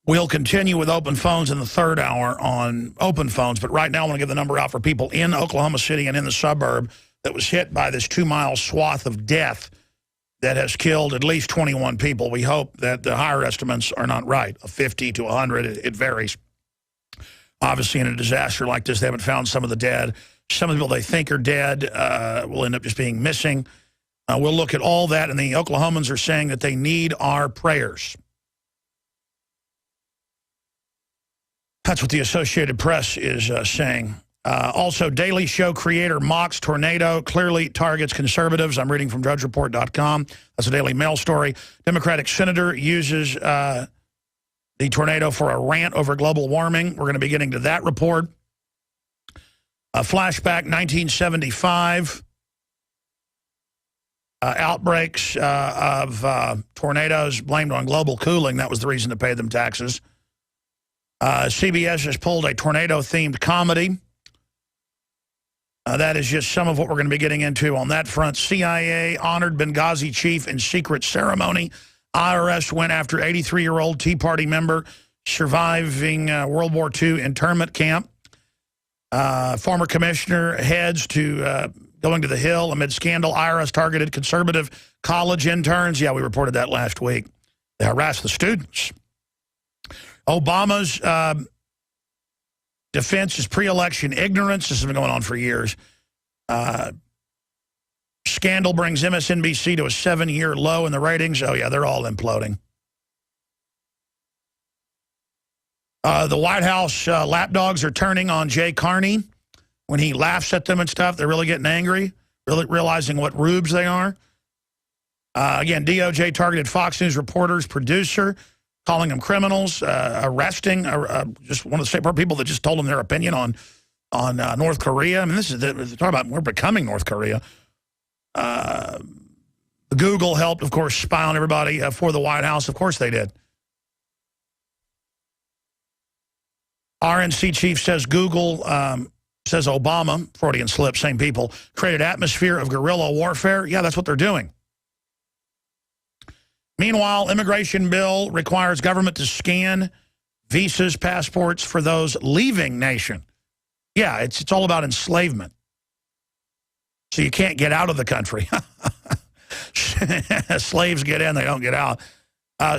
We'll continue with open phones in the third hour on open phones, but right now I want to give the number out for people in Oklahoma City and in the suburb that was hit by this 2-mile swath of death that has killed at least 21 people. We hope that the higher estimates are not right, of 50 to 100. It varies. Obviously, in a disaster like this, they haven't found some of the dead. Some of the people they think are dead will end up just being missing. We'll look at all that, and the Oklahomans are saying that they need our prayers. That's what the Associated Press is saying. Also, Daily Show creator mocks tornado, clearly targets conservatives. I'm reading from DrudgeReport.com. That's a Daily Mail story. Democratic senator uses the tornado for a rant over global warming. We're going to be getting to that report. A flashback, 1975. Outbreaks of tornadoes blamed on global cooling. That was the reason to pay them taxes. CBS has pulled a tornado-themed comedy. That is just some of what we're going to be getting into on that front. CIA honored Benghazi chief in secret ceremony. IRS went after 83-year-old Tea Party member surviving World War II internment camp. Former commissioner heads to going to the Hill amid scandal. IRS targeted conservative college interns. Yeah, we reported that last week. They harassed the students. Obama's defense is pre-election ignorance. This has been going on for years. Scandal brings MSNBC to a 7-year low in the ratings. Oh, yeah, they're all imploding. The White House lapdogs are turning on Jay Carney. When he laughs at them and stuff, they're really getting angry, really realizing what rubes they are. Again, DOJ targeted Fox News reporters, producer, calling them criminals, arresting just one of the State Department people that just told them their opinion on North Korea. I mean, this is talking about we're becoming North Korea. Google helped, of course, spy on everybody for the White House. Of course they did. RNC chief says Google, says Obama, Freudian slip, same people, created atmosphere of guerrilla warfare. Yeah, that's what they're doing. Meanwhile, immigration bill requires government to scan visas, passports for those leaving nation. Yeah, it's all about enslavement. So you can't get out of the country. Slaves get in, they don't get out.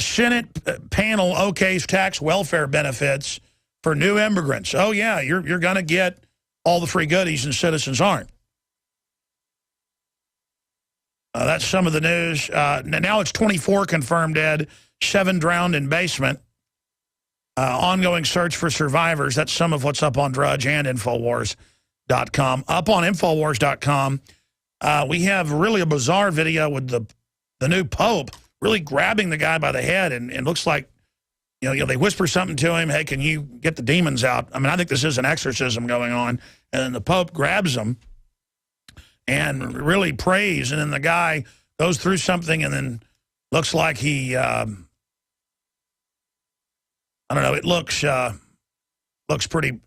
Senate panel okays tax welfare benefits for new immigrants. Oh, yeah, you're going to get all the free goodies and citizens aren't. That's some of the news. Now it's 24 confirmed dead, 7 drowned in basement. Ongoing search for survivors. That's some of what's up on Drudge and Infowars.com. Up on Infowars.com, we have really a bizarre video with the new Pope really grabbing the guy by the head, and it looks like, you know, they whisper something to him, hey, can you get the demons out? I mean, I think this is an exorcism going on, and then the Pope grabs him and really prays, and then the guy goes through something, and then looks like he, I don't know, it looks pretty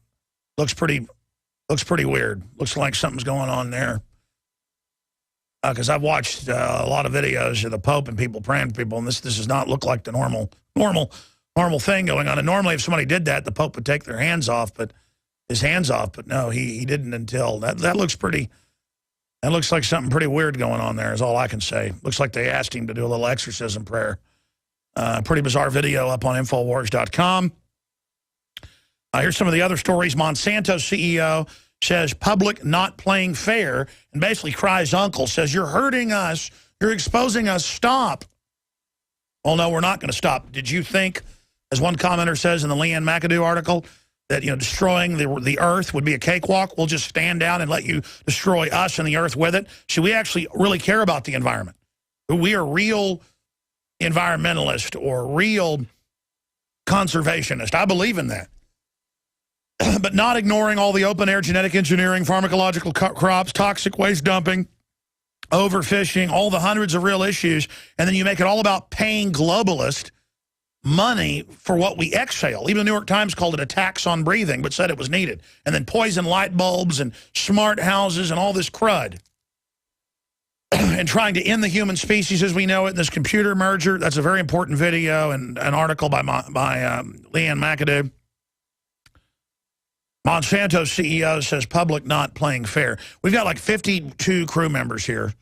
weird. Looks like something's going on there. Because I've watched a lot of videos of the Pope and people praying for people, and this does not look like the normal thing going on. And normally, if somebody did that, the Pope would take their hands off, but his hands off. But no, he didn't until that looks pretty. That looks like something pretty weird going on there. Is all I can say. Looks like they asked him to do a little exorcism prayer. Pretty bizarre video up on Infowars.com. Here's some of the other stories. Monsanto CEO says public not playing fair, and basically cries uncle, says, you're hurting us, you're exposing us, stop. Well, no, we're not going to stop. Did you think, as one commenter says in the Leanne McAdoo article, that, you know, destroying the earth would be a cakewalk? We'll just stand down and let you destroy us and the earth with it? So we actually really care about the environment. We are real environmentalists or real conservationists. I believe in that. But not ignoring all the open-air genetic engineering, pharmacological crops, toxic waste dumping, overfishing, all the hundreds of real issues, and then you make it all about paying globalists money for what we exhale. Even the New York Times called it a tax on breathing, but said it was needed. And then poison light bulbs and smart houses and all this crud. and trying to end the human species as we know it in this computer merger. That's a very important video and an article by Leanne McAdoo. Monsanto's CEO says public not playing fair. We've got like 52 crew members here.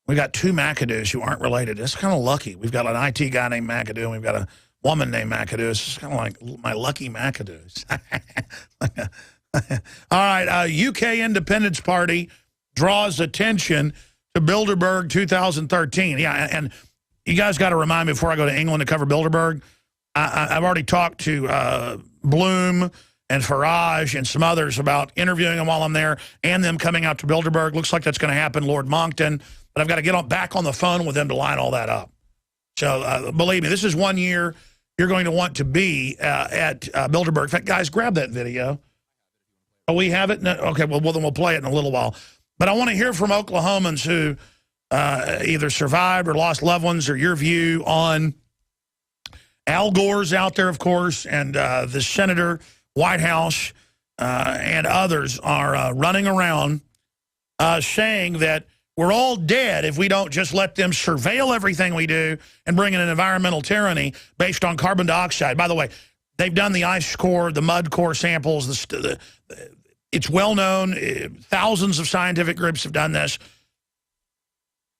We've got 2 McAdoos who aren't related. It's kind of lucky. We've got an IT guy named McAdoo, and we've got a woman named McAdoo. It's kind of like my lucky McAdoos. All right, UK Independence Party draws attention to Bilderberg 2013. Yeah, and you guys got to remind me before I go to England to cover Bilderberg. I've already talked to Bloom and Farage and some others about interviewing them while I'm there and them coming out to Bilderberg. Looks like that's going to happen, Lord Monckton. But I've got to get back on the phone with them to line all that up. So believe me, this is 1 year you're going to want to be at Bilderberg. In fact, guys, grab that video. Oh, we have it? No? Okay, well, then we'll play it in a little while. But I want to hear from Oklahomans who either survived or lost loved ones, or your view on Al Gore's out there, of course, and the Senator, White House, and others are running around saying that we're all dead if we don't just let them surveil everything we do and bring in an environmental tyranny based on carbon dioxide. By the way, they've done the ice core, the mud core samples. It's well known. Thousands of scientific groups have done this.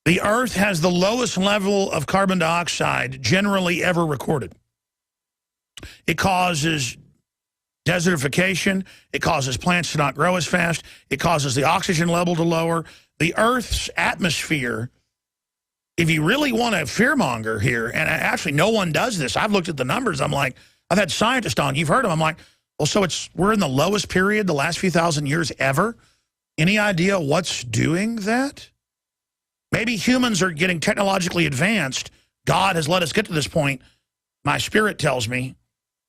The Earth has the lowest level of carbon dioxide generally ever recorded. It causes desertification. It causes plants to not grow as fast. It causes the oxygen level to lower. The Earth's atmosphere, if you really want to fearmonger here, and actually no one does this. I've looked at the numbers. I'm like, I've had scientists on. You've heard them. I'm like, well, so we're in the lowest period the last few thousand years ever. Any idea what's doing that? Maybe humans are getting technologically advanced. God has let us get to this point. My spirit tells me,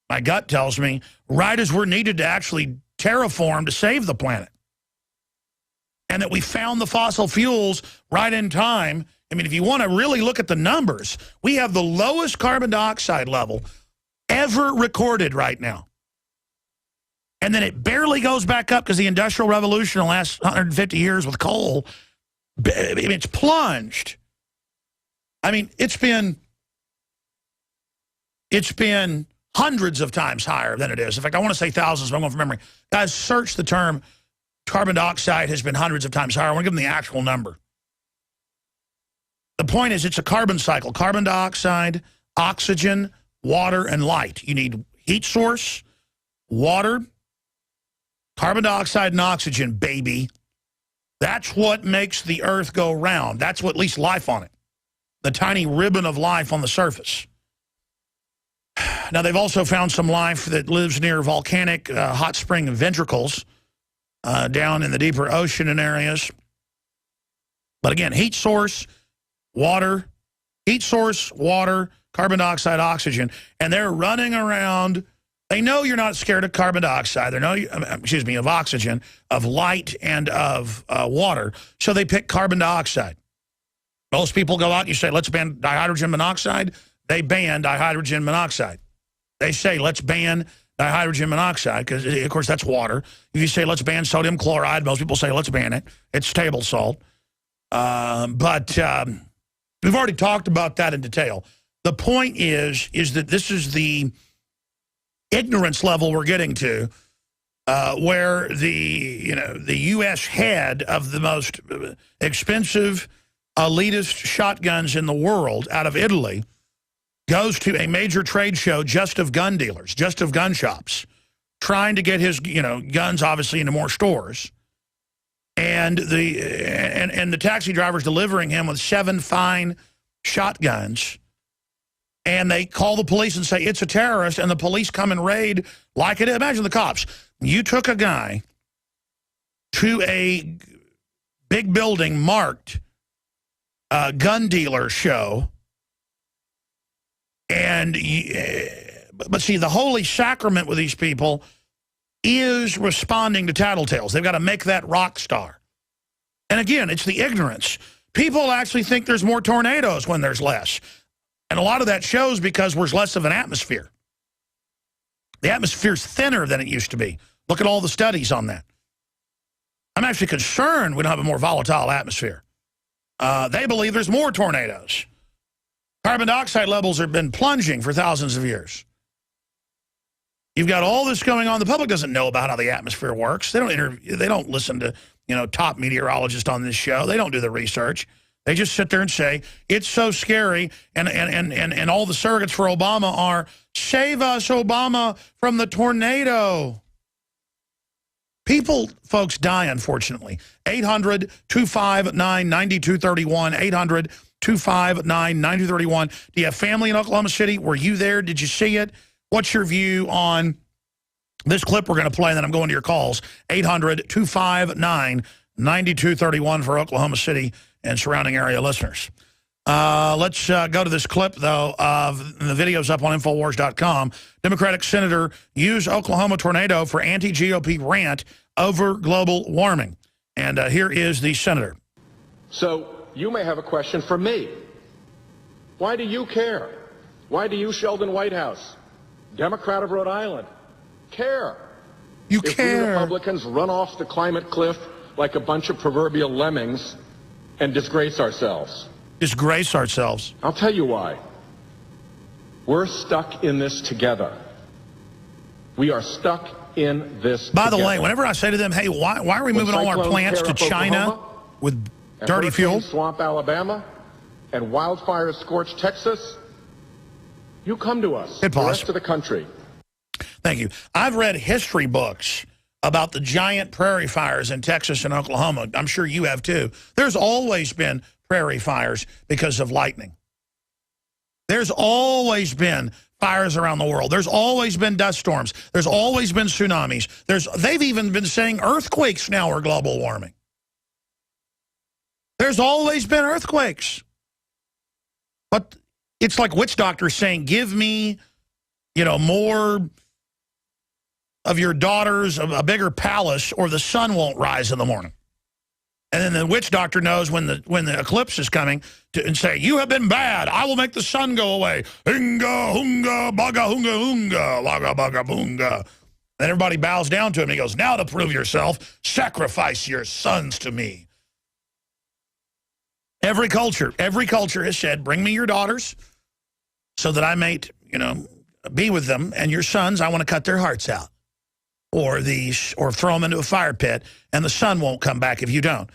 my gut tells me, right as we're needed to actually terraform to save the planet. And that we found the fossil fuels right in time. I mean, if you want to really look at the numbers, we have the lowest carbon dioxide level ever recorded right now. And then it barely goes back up because the Industrial Revolution in the last 150 years with coal, it's plunged. I mean, it's been hundreds of times higher than it is. In fact, I want to say thousands, but I'm going from memory. Guys, search the term carbon dioxide has been hundreds of times higher. I want to give them the actual number. The point is it's a carbon cycle. Carbon dioxide, oxygen, water, and light. You need heat source, water, carbon dioxide, and oxygen, baby. That's what makes the Earth go round. That's what leaves life on it. The tiny ribbon of life on the surface. Now, they've also found some life that lives near volcanic hot spring ventricles down in the deeper ocean and areas. But again, heat source, water, carbon dioxide, oxygen, and they're running around. They know you're not scared of carbon dioxide. They know, of oxygen, of light, and of water. So they pick carbon dioxide. Most people go out and you say, let's ban dihydrogen monoxide. They ban dihydrogen monoxide. They say, let's ban dihydrogen monoxide, because, of course, that's water. If you say, let's ban sodium chloride, most people say, let's ban it. It's table salt. But we've already talked about that in detail. The point is that this is the ignorance level we're getting to, where the U.S. head of the most expensive, elitist shotguns in the world out of Italy goes to a major trade show just of gun dealers, just of gun shops, trying to get his guns obviously into more stores. And the taxi driver's delivering him with 7 fine shotguns. And they call the police and say, it's a terrorist, and the police come and raid like it is. Imagine the cops. You took a guy to a big building marked gun dealer show, and but see, the holy sacrament with these people is responding to tattletales. They've got to make that rock star. And again, it's the ignorance. People actually think there's more tornadoes when there's less. And a lot of that shows because there's less of an atmosphere. The atmosphere's thinner than it used to be. Look at all the studies on that. I'm actually concerned we don't have a more volatile atmosphere. They believe there's more tornadoes. Carbon dioxide levels have been plunging for thousands of years. You've got all this going on. The public doesn't know about how the atmosphere works. They don't listen to, top meteorologists on this show. They don't do the research. They just sit there and say, it's so scary, and all the surrogates for Obama are, save us, Obama, from the tornado. People, folks, die, unfortunately. 800-259-9231, 800-259-9231. Do you have family in Oklahoma City? Were you there? Did you see it? What's your view on this clip we're going to play, and then I'm going to your calls? 800-259-9231 for Oklahoma City and surrounding area listeners. Let's go to this clip, though, of the videos up on Infowars.com. Democratic Senator use Oklahoma tornado for anti-GOP rant over global warming. And here is the senator. So you may have a question for me. Why do you care? Why do you, Sheldon Whitehouse, Democrat of Rhode Island, care? You if care. We Republicans run off the climate cliff like a bunch of proverbial lemmings and disgrace ourselves. Disgrace ourselves. I'll tell you why. We're stuck in this together. We are stuck in this By the together. way, whenever I say to them, hey, why are we moving all our plants to China with dirty fuel? Swamp Alabama and wildfires scorch Texas, you come to us, the rest of the country. Thank you. I've read history books about the giant prairie fires in Texas and Oklahoma. I'm sure you have too. There's always been prairie fires because of lightning. There's always been fires around the world. There's always been dust storms. There's always been tsunamis. They've even been saying earthquakes now are global warming. There's always been earthquakes. But it's like witch doctors saying, give me, more of your daughters, a bigger palace, or the sun won't rise in the morning. And then the witch doctor knows when the eclipse is coming and say, you have been bad. I will make the sun go away. Hinga, hunga, baga, hunga, hunga, waga, baga, boonga. And everybody bows down to him. He goes, now to prove yourself, sacrifice your sons to me. Every culture has said, bring me your daughters so that I may, be with them. And your sons, I want to cut their hearts out. Or throw them into a fire pit, and the sun won't come back if you don't.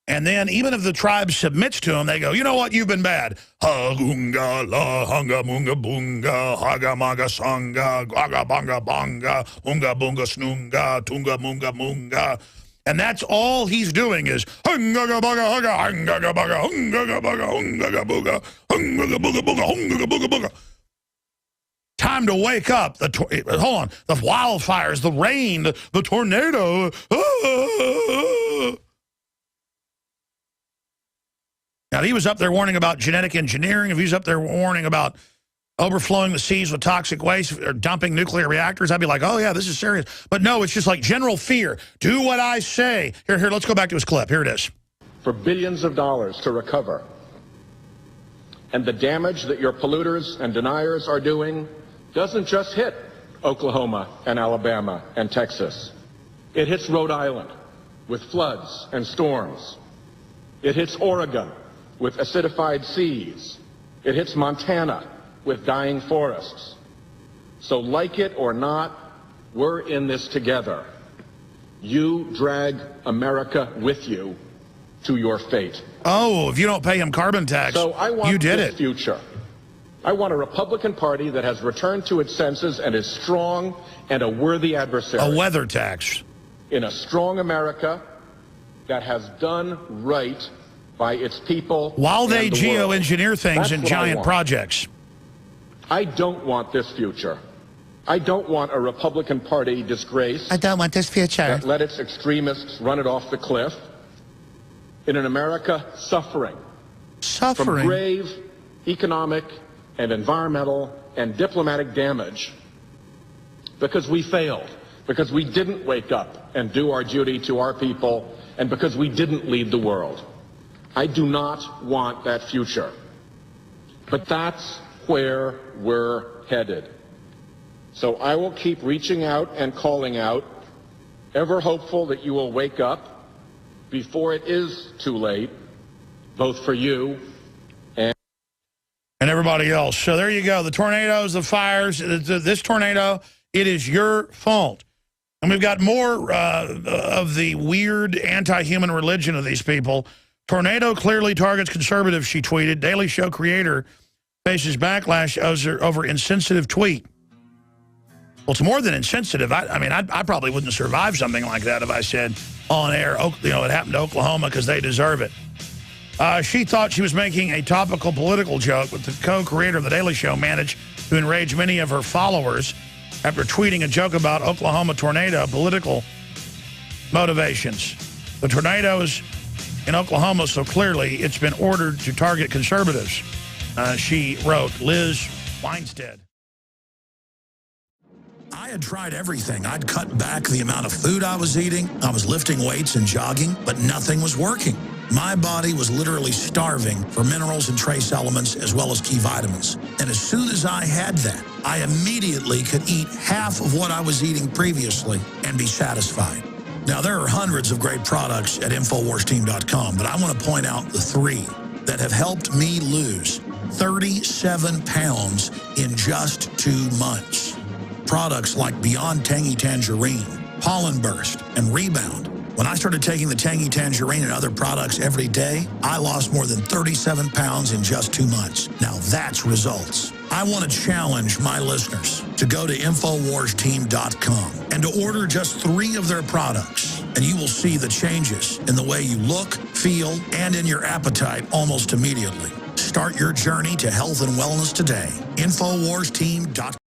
And then even if the tribe submits to them, they go, you know what, you've been bad. Ha-gunga, la, hunga, munga, bunga, haga, maga, sanga, gaga, banga, banga, unga, bunga, snunga, tunga, munga, munga. And that's all he's doing is, hunga, baga, haga, hunga, baga, hunga, baga, hunga, booga, hunga, booga, booga, hunga, booga, booga. Time to wake up. Hold on. The wildfires, the rain, the tornado. Now, if he was up there warning about genetic engineering, if he was up there warning about overflowing the seas with toxic waste or dumping nuclear reactors, I'd be like, oh, yeah, this is serious. But no, it's just like general fear. Do what I say. Here, let's go back to his clip. Here it is. For billions of dollars to recover. And the damage that your polluters and deniers are doing doesn't just hit Oklahoma and Alabama and Texas. It hits Rhode Island with floods and storms. It hits Oregon with acidified seas. It hits Montana with dying forests. So like it or not, we're in this together. You drag America with you to your fate. Oh, if you don't pay him carbon tax, so I want you did this it. Future. I want a Republican Party that has returned to its senses and is strong and a worthy adversary. A weather tax. In a strong America that has done right by its people. While they geoengineer things in giant projects. I don't want this future. I don't want a Republican Party disgrace. I don't want this future. That let its extremists run it off the cliff. In an America suffering. From grave economic and environmental and diplomatic damage because we failed, because we didn't wake up and do our duty to our people, and because we didn't lead the world. I do not want that future. But that's where we're headed. So I will keep reaching out and calling out, ever hopeful that you will wake up before it is too late, both for you and everybody else. So there you go. The tornadoes, the fires, this tornado, it is your fault. And we've got more of the weird anti-human religion of these people. Tornado clearly targets conservatives, she tweeted. Daily Show creator faces backlash over insensitive tweet. Well, it's more than insensitive. I mean, I probably wouldn't survive something like that if I said on air, you know, it happened to Oklahoma because they deserve it. She thought she was making a topical political joke, but the co-creator of The Daily Show managed to enrage many of her followers after tweeting a joke about Oklahoma tornado political motivations. The tornadoes in Oklahoma, so clearly it's been ordered to target conservatives, she wrote. Liz Weinstead. I had tried everything. I'd cut back the amount of food I was eating. I was lifting weights and jogging, but nothing was working. My body was literally starving for minerals and trace elements as well as key vitamins. And as soon as I had that, I immediately could eat half of what I was eating previously and be satisfied. Now, there are hundreds of great products at InfoWarsTeam.com, but I want to point out the 3 that have helped me lose 37 pounds in just 2 months. Products like Beyond Tangy Tangerine, Pollen Burst, and Rebound. When I started taking the Tangy Tangerine and other products every day, I lost more than 37 pounds in just 2 months. Now that's results. I want to challenge my listeners to go to InfoWarsTeam.com and to order just 3 of their products, and you will see the changes in the way you look, feel, and in your appetite almost immediately. Start your journey to health and wellness today. InfoWarsTeam.com.